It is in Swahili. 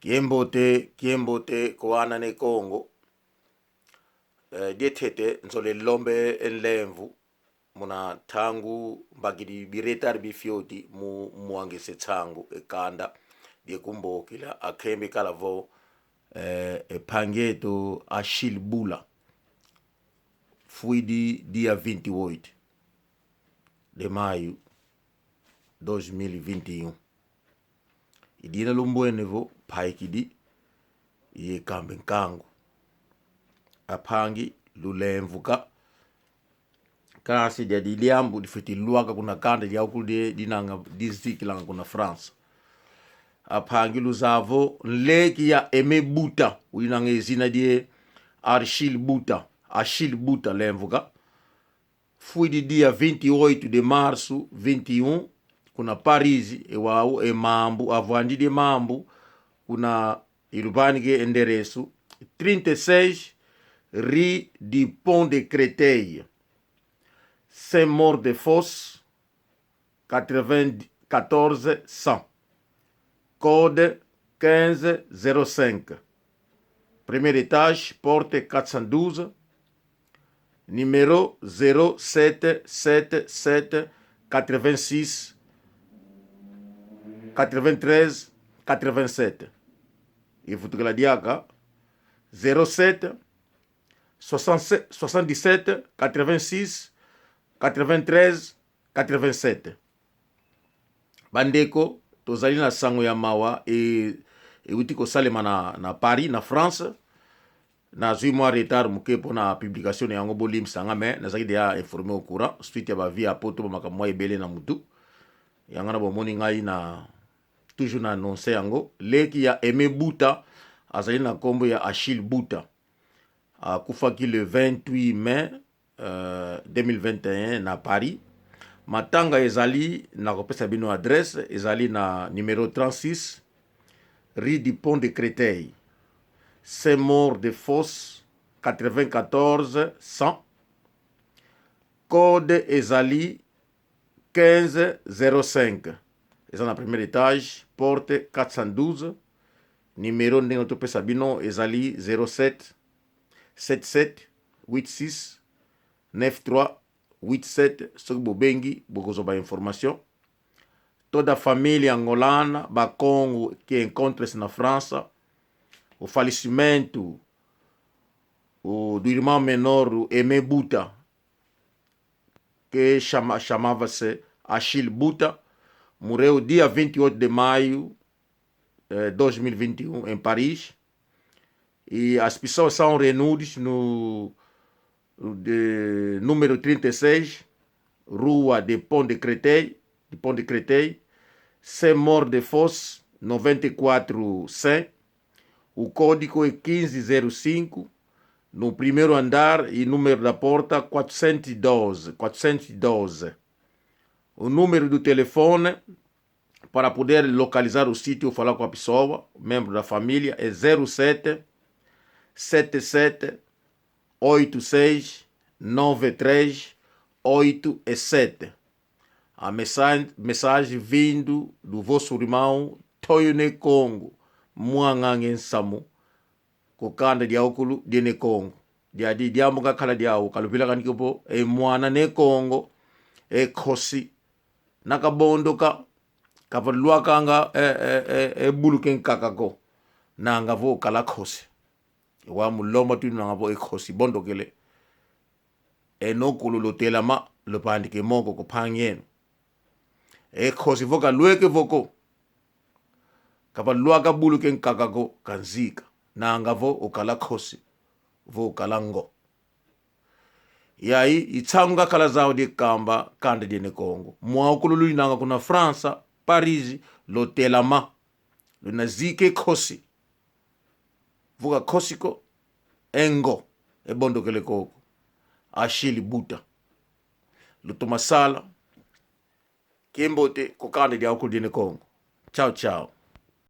kiembote koana ne Congo dietete nzole lombe enlemvu muna tangu mbagidi biretar bifioti mu muangese tangu ekanda die kumbokila akembe kalavo pangeto Achille Bula fuidi dia 28 de maio 2021 idina lumbwenevo paikidi ye kambe nkangu apangi lulemvuka kasi dia diliambu difiti luaka kuna kanda dia ukude dinanga dizikilanga kuna France apangi luzavo leki ya Aimé Bouta ulinanga ezina die Achille Bouta lemvuka fuidi dia 28 de março 21 kuna Paris ewau emambu avandi de mambu kuna ilubanige endereço 36 Rue du Pont de Créteil Saint-Maur-des-Fosses 94 100 code 1505 premier étage porte 412 numéro 0777 86 93 87 e futukela diaka 07 77 86 93 87 bandeko tozali na sango ya mawa uti kosalema na Paris na France na zui mwa retard muke pona publication yango bolim sanga me nazaki dia informé au courant suite ya ba via poto ba makamwa ebele na mutu yanga na bomoni ngai na toujours na annoncer yango leki ya Aimé Bouta azali na kombo ya Achille Bouta akufaki le 28 mai 2021 na Paris. Matanga ezali na kopesa bino adresse ezali na numéro 36 Rue du Pont de Créteil Saint-Maur-des-Fosses 94 100 code ezali 1505 eza na premier étage porte 412 numéro ndenge topesa bino ezali 07 77 86 93 87 soki bobengi bokozoba information toda família angolana bakongo que encontra-se na França o falecimento do irmão menor Aimé Bouta que chamava-se Achille Bouta morreu dia 28 de maio 2021 em Paris e as pessoas são reunidas no número 36 Rua de Pont de Créteil Saint-Maur-des-Fosses 94 100 o código é 1505 no primeiro andar e número da porta 412 o número do telefone para poder localizar o sítio ou falar com a pessoa, membro da família, é 07 77 86 93 87. A mensagem vindo do vosso irmão Toyone Congo, Muangangen Samu, Kokanda diaukulu de ne Congo. Diadi diamuga kala diau, kalupila kanikopo, e muana ne Congo, e kosi, nakabondoka, kavaluakanga buluken kakako, na ngavo kala kosi. Wa mulomba tu na ngavo e kosi bondokele. E no kululu telama, le pandike moko ko pangyen. E kosi voka lueke voko. Kavaluaka buluken kakako kanzika. Na ngavo okala kosi. Vo kalango. Yai itanga kala zao de kamba kande de ne Congo. Mwa okululu inanga kuna Fransa, Paris, lo telama. Lo nazike kosi. Vuga kosiko engo e bondo kele koko. Achille Bouta. Lo tomasala. Kimbote kokande de okulu de ne Congo. Ciao ciao.